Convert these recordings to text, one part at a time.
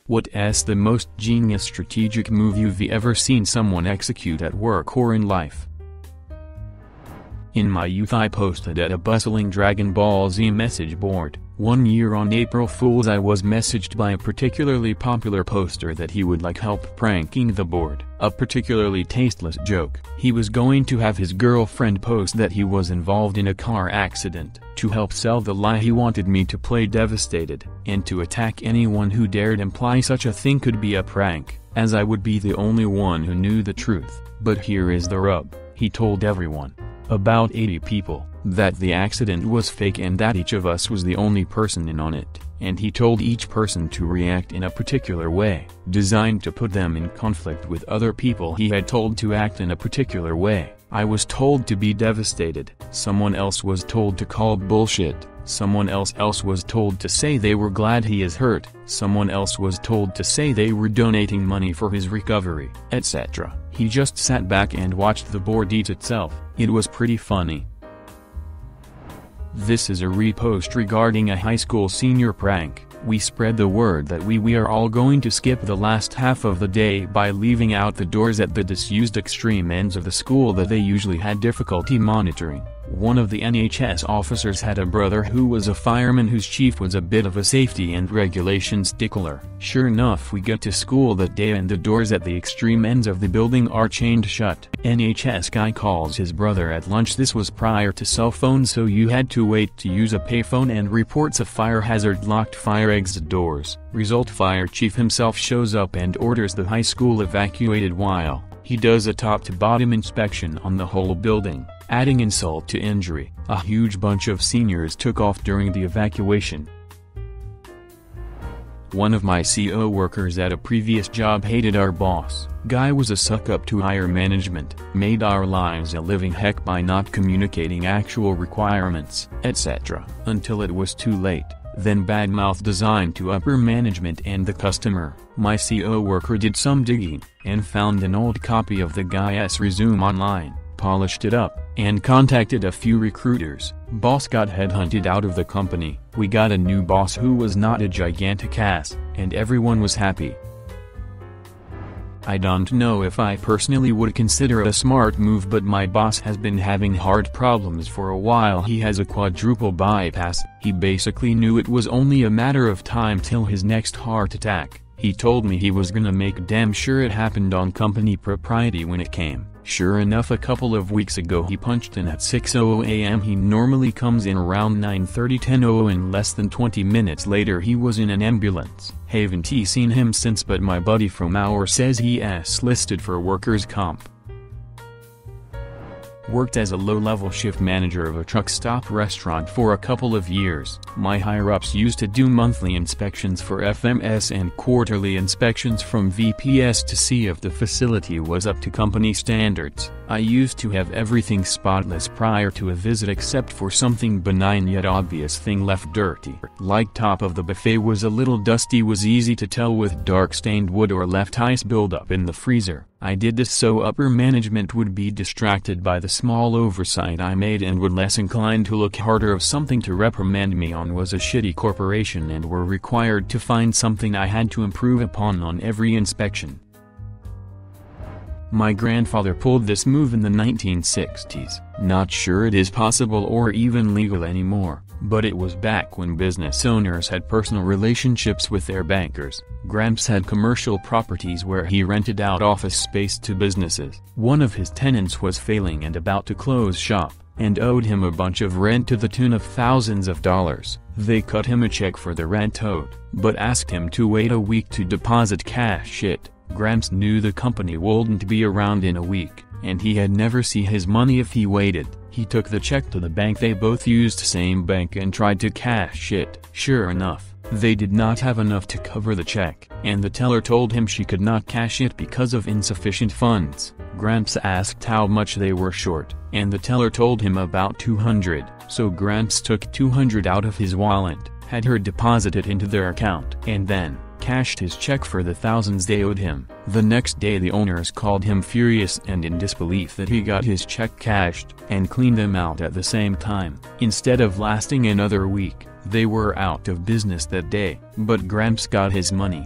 What's the most genius strategic move you've ever seen someone execute at work or in life? In my youth I posted at a bustling Dragon Ball Z message board. One year on April Fool's I was messaged by a particularly popular poster that he would like help pranking the board. A particularly tasteless joke. He was going to have his girlfriend post that he was involved in a car accident. To help sell the lie he wanted me to play devastated, and to attack anyone who dared imply such a thing could be a prank, as I would be the only one who knew the truth. But here is the rub, he told everyone, about 80 people, that the accident was fake and that each of us was the only person in on it, and he told each person to react in a particular way, designed to put them in conflict with other people he had told to act in a particular way. I was told to be devastated, someone else was told to call bullshit, someone else was told to say they were glad he is hurt, someone else was told to say they were donating money for his recovery, etc. He just sat back and watched the board eat itself. It was pretty funny. This is a repost regarding a high school senior prank. We spread the word that we are all going to skip the last half of the day by leaving out the doors at the disused extreme ends of the school that they usually had difficulty monitoring. One of the NHS officers had a brother who was a fireman whose chief was a bit of a safety and regulation stickler. Sure enough, we get to school that day and the doors at the extreme ends of the building are chained shut. NHS guy calls his brother at lunch. This was prior to cell phones, so you had to wait to use a payphone, and reports a fire hazard locked fire exit doors. Result: fire chief himself shows up and orders the high school evacuated while he does a top-to-bottom inspection on the whole building. Adding insult to injury, a huge bunch of seniors took off during the evacuation. One of my CO workers at a previous job hated our boss. Guy was a suck-up to higher management, made our lives a living heck by not communicating actual requirements, etc. until it was too late. Then badmouth designed to upper management and the customer. My CO worker did some digging, and found an old copy of the guy's resume online, polished it up, and contacted a few recruiters. Boss got headhunted out of the company. We got a new boss who was not a gigantic ass, and everyone was happy. I don't know if I personally would consider it a smart move, but my boss has been having heart problems for a while. He has a quadruple bypass. He basically knew it was only a matter of time till his next heart attack. He told me he was gonna make damn sure it happened on company propriety when it came. Sure enough, a couple of weeks ago he punched in at 6:00 a.m. He normally comes in around 9:30, 10:00, and less than 20 minutes later he was in an ambulance. Haven't seen him since, but my buddy from our says he's listed for workers' comp. Worked as a low-level shift manager of a truck stop restaurant for a couple of years. My higher-ups used to do monthly inspections for FMS and quarterly inspections from VPS to see if the facility was up to company standards. I used to have everything spotless prior to a visit except for something benign yet obvious thing left dirty. Like top of the buffet was a little dusty, was easy to tell with dark stained wood or left ice buildup in the freezer. I did this so upper management would be distracted by the small oversight I made and would less inclined to look harder. If something to reprimand me on was a shitty corporation and were required to find something I had to improve upon on every inspection. My grandfather pulled this move in the 1960s. Not sure it is possible or even legal anymore, but it was back when business owners had personal relationships with their bankers. Gramps had commercial properties where he rented out office space to businesses. One of his tenants was failing and about to close shop, and owed him a bunch of rent to the tune of thousands of dollars. They cut him a check for the rent owed, but asked him to wait a week to deposit cash. Gramps knew the company wouldn't be around in a week, and he had never see his money if he waited. He took the check to the bank. They both used same bank and tried to cash it. Sure enough, they did not have enough to cover the check, and the teller told him she could not cash it because of insufficient funds. Gramps asked how much they were short, and the teller told him about 200, so Gramps took 200 out of his wallet, had her deposit it into their account, and then cashed his check for the thousands they owed him. The next day the owners called him furious and in disbelief that he got his check cashed, and cleaned them out at the same time. Instead of lasting another week, they were out of business that day, but Gramps got his money.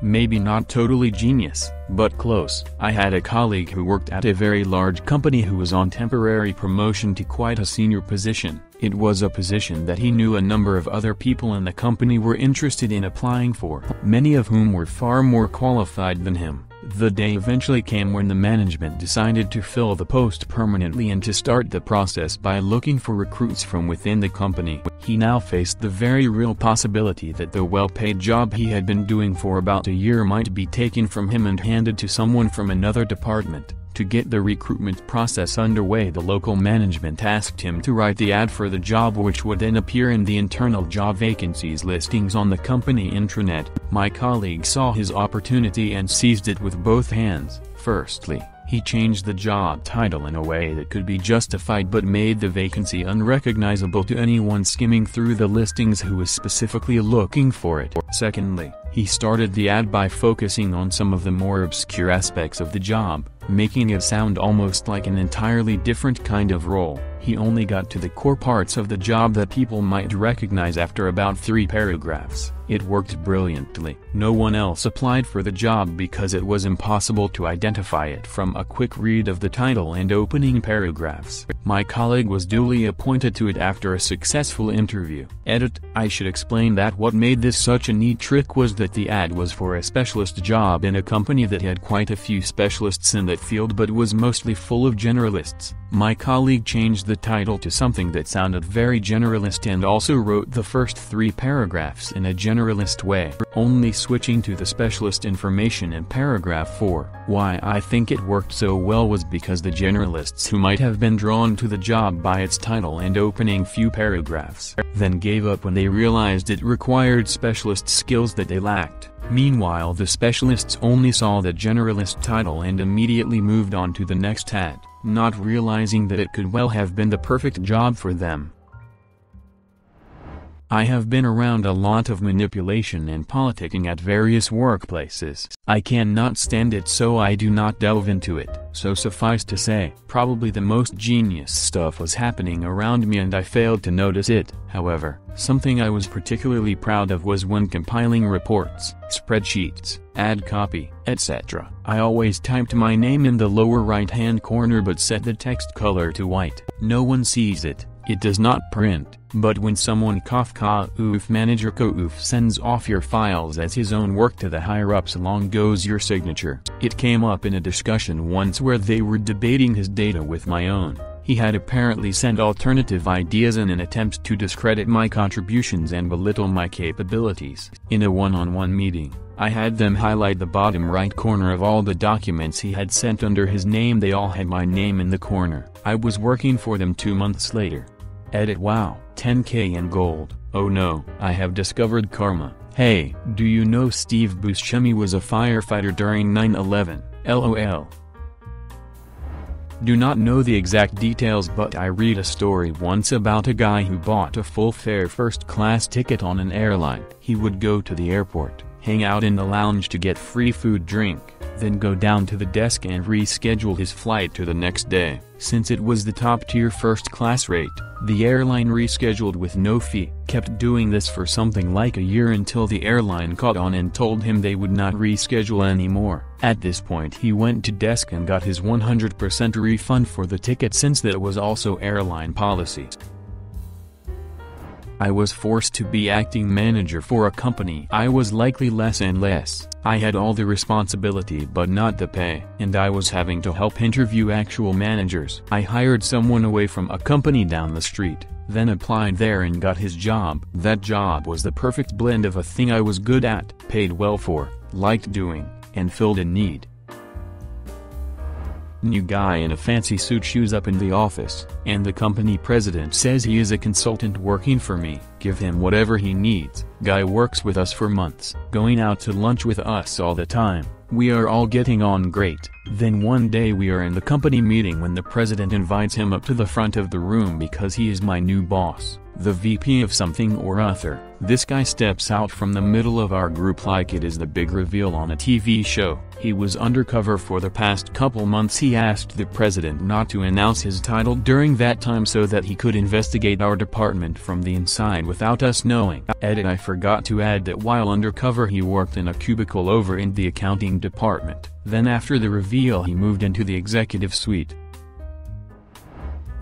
maybe not totally genius, but close. I had a colleague who worked at a very large company who was on temporary promotion to quite a senior position. It was a position that he knew a number of other people in the company were interested in applying for, many of whom were far more qualified than him. The day eventually came when the management decided to fill the post permanently and to start the process by looking for recruits from within the company. He now faced the very real possibility that the well-paid job he had been doing for about a year might be taken from him and handed to someone from another department. To get the recruitment process underway, the local management asked him to write the ad for the job, which would then appear in the internal job vacancies listings on the company intranet. My colleague saw his opportunity and seized it with both hands. Firstly, he changed the job title in a way that could be justified but made the vacancy unrecognizable to anyone skimming through the listings who was specifically looking for it. Secondly, he started the ad by focusing on some of the more obscure aspects of the job, making it sound almost like an entirely different kind of role. He only got to the core parts of the job that people might recognize after about 3 paragraphs. It worked brilliantly. No one else applied for the job because it was impossible to identify it from a quick read of the title and opening paragraphs. My colleague was duly appointed to it after a successful interview. Edit: I should explain that what made this such a neat trick was that the ad was for a specialist job in a company that had quite a few specialists in that field but was mostly full of generalists. My colleague changed the title to something that sounded very generalist and also wrote the first 3 paragraphs in a generalist way, only switching to the specialist information in paragraph 4. Why I think it worked so well was because the generalists who might have been drawn to the job by its title and opening few paragraphs then gave up when they realized it required specialist skills that they lacked. Meanwhile, the specialists only saw the generalist title and immediately moved on to the next ad, not realizing that it could well have been the perfect job for them. I have been around a lot of manipulation and politicking at various workplaces. I cannot stand it, so I do not delve into it. So suffice to say, probably the most genius stuff was happening around me and I failed to notice it. However, something I was particularly proud of was when compiling reports, spreadsheets, ad copy, etc. I always typed my name in the lower right-hand corner but set the text color to white. No one sees it. It does not print, but when someone manager sends off your files as his own work to the higher-ups, along goes your signature. It came up in a discussion once where they were debating his data with my own. He had apparently sent alternative ideas in an attempt to discredit my contributions and belittle my capabilities. In a one-on-one meeting, I had them highlight the bottom right corner of all the documents he had sent under his name. They all had my name in the corner. I was working for them 2 months later. Edit: wow, 10K in gold. Oh no, I have discovered karma. Hey, do you know Steve Buscemi was a firefighter during 9/11? LOL. Do not know the exact details, but I read a story once about a guy who bought a full-fare first-class ticket on an airline. He would go to the airport, hang out in the lounge to get free food drink, then go down to the desk and reschedule his flight to the next day. Since it was the top-tier first-class rate, the airline rescheduled with no fee. Kept doing this for something like a year until the airline caught on and told him they would not reschedule anymore. At this point he went to desk and got his 100% refund for the ticket, since that was also airline policy. I was forced to be acting manager for a company I was likely less and less. I had all the responsibility but not the pay, and I was having to help interview actual managers. I hired someone away from a company down the street, then applied there and got his job. That job was the perfect blend of a thing I was good at, paid well for, liked doing, and filled a need. New guy in a fancy suit shows up in the office, and the company president says he is a consultant working for me. Give him whatever he needs. Guy works with us for months, going out to lunch with us all the time. We are all getting on great. Then one day we are in the company meeting when the president invites him up to the front of the room because he is my new boss. the VP of something or other. This guy steps out from the middle of our group like it is the big reveal on a TV show. He was undercover for the past couple months. He asked the president not to announce his title during that time so that he could investigate our department from the inside without us knowing. Edit: I forgot to add that while undercover he worked in a cubicle over in the accounting department. Then after the reveal he moved into the executive suite.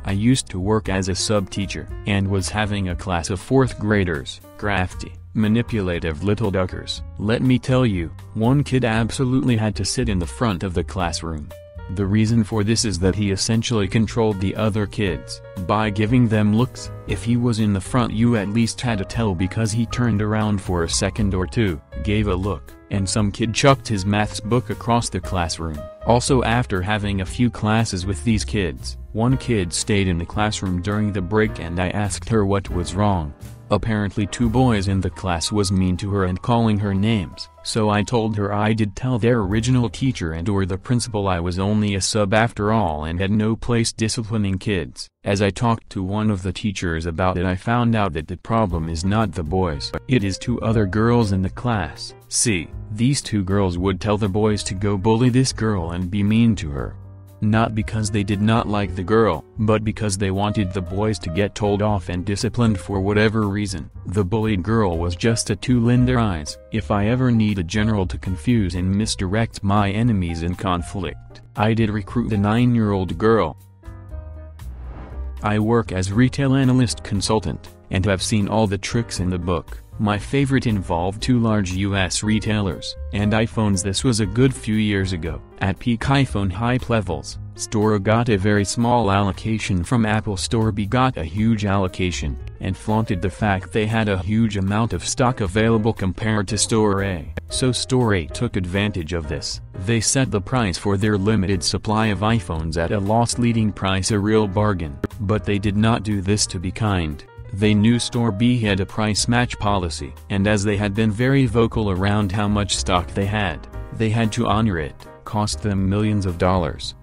I used to work as a sub-teacher and was having a class of 4th graders, crafty, manipulative little duckers. Let me tell you, one kid absolutely had to sit in the front of the classroom. The reason for this is that he essentially controlled the other kids by giving them looks. If he was in the front you at least had to tell because he turned around for a second or two, gave a look, and some kid chucked his maths book across the classroom. Also, after having a few classes with these kids, one kid stayed in the classroom during the break and I asked her what was wrong. Apparently 2 boys in the class was mean to her and calling her names, so I told her I did tell their original teacher and or the principal I was only a sub after all and had no place disciplining kids. As I talked to one of the teachers about it I found out that the problem is not the boys, it is 2 other girls in the class. See, these 2 girls would tell the boys to go bully this girl and be mean to her. Not because they did not like the girl, but because they wanted the boys to get told off and disciplined for whatever reason. The bullied girl was just a tool in their eyes. If I ever need a general to confuse and misdirect my enemies in conflict, I did recruit a 9-year-old girl. I work as retail analyst consultant, and have seen all the tricks in the book. My favorite involved 2 large US retailers and iPhones. This was a good few years ago. At peak iPhone hype levels, Store A got a very small allocation from Apple. Store B got a huge allocation, and flaunted the fact they had a huge amount of stock available compared to Store A. So Store A took advantage of this. They set the price for their limited supply of iPhones at a loss-leading price, a real bargain. But they did not do this to be kind. They knew Store B had a price match policy, and as they had been very vocal around how much stock they had to honor it. Cost them millions of dollars.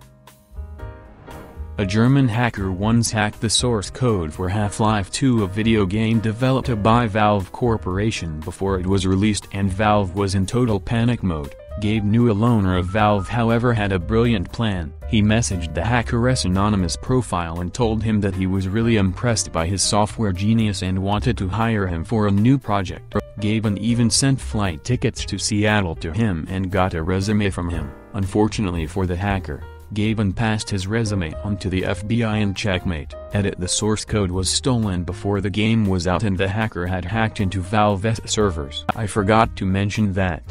A German hacker once hacked the source code for Half-Life 2, a video game developed by Valve Corporation before it was released, and Valve was in total panic mode. Gabe Newell, owner of Valve, however, had a brilliant plan. He messaged the hacker's anonymous profile and told him that he was really impressed by his software genius and wanted to hire him for a new project. Gaben even sent flight tickets to Seattle to him and got a resume from him. Unfortunately for the hacker, Gaben passed his resume on to the FBI in checkmate. Edit: the source code was stolen before the game was out and the hacker had hacked into Valve's servers. I forgot to mention that.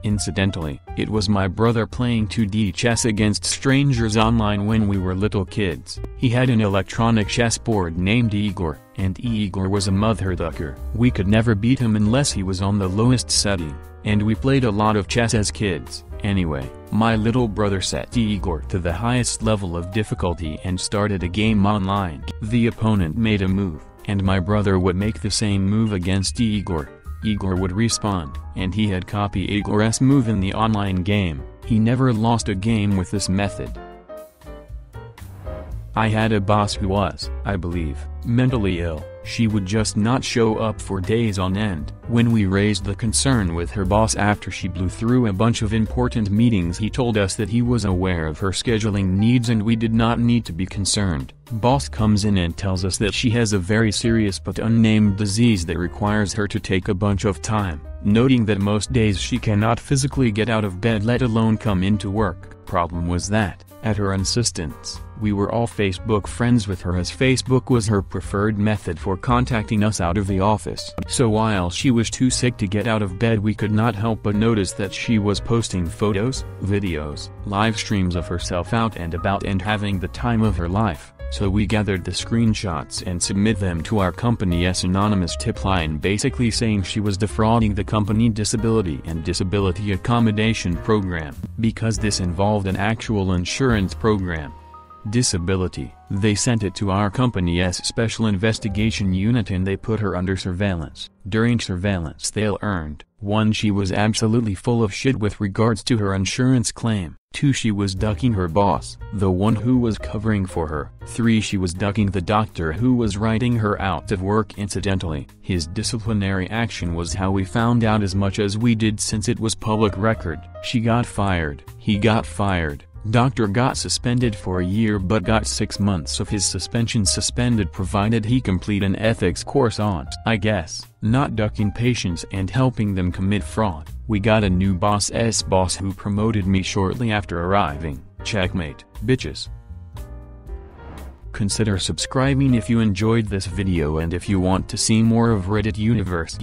Incidentally, it was my brother playing 2D chess against strangers online when we were little kids. He had an electronic chessboard named Igor, and Igor was a mother ducker. We could never beat him unless he was on the lowest setting, and we played a lot of chess as kids. Anyway, my little brother set Igor to the highest level of difficulty and started a game online. The opponent made a move, and my brother would make the same move against Igor. Igor would respond, and he had copied Igor's move in the online game. He never lost a game with this method. I had a boss who was, I believe, mentally ill. She would just not show up for days on end. When we raised the concern with her boss after she blew through a bunch of important meetings, he told us that he was aware of her scheduling needs and we did not need to be concerned. Boss comes in and tells us that she has a very serious but unnamed disease that requires her to take a bunch of time, noting that most days she cannot physically get out of bed, let alone come into work. Problem was that, at her insistence, we were all Facebook friends with her, as Facebook was her preferred method for contacting us out of the office. So while she was too sick to get out of bed, we could not help but notice that she was posting photos, videos, live streams of herself out and about and having the time of her life. So we gathered the screenshots and submit them to our company's anonymous tip line, basically saying she was defrauding the company disability and disability accommodation program, because this involved an actual insurance program. disability. They sent it to our company's special investigation unit and they put her under surveillance. During surveillance they learned, 1. She was absolutely full of shit with regards to her insurance claim. 2. She was ducking her boss, the one who was covering for her. 3. She was ducking the doctor who was writing her out of work incidentally. His disciplinary action was how we found out as much as we did since it was public record. She got fired. He got fired. Doctor got suspended for a year but got 6 months of his suspension suspended provided he complete an ethics course on, I guess, not ducking patients and helping them commit fraud. We got a new boss who promoted me shortly after arriving. Checkmate, bitches. Consider subscribing if you enjoyed this video and if you want to see more of Reddit Universe.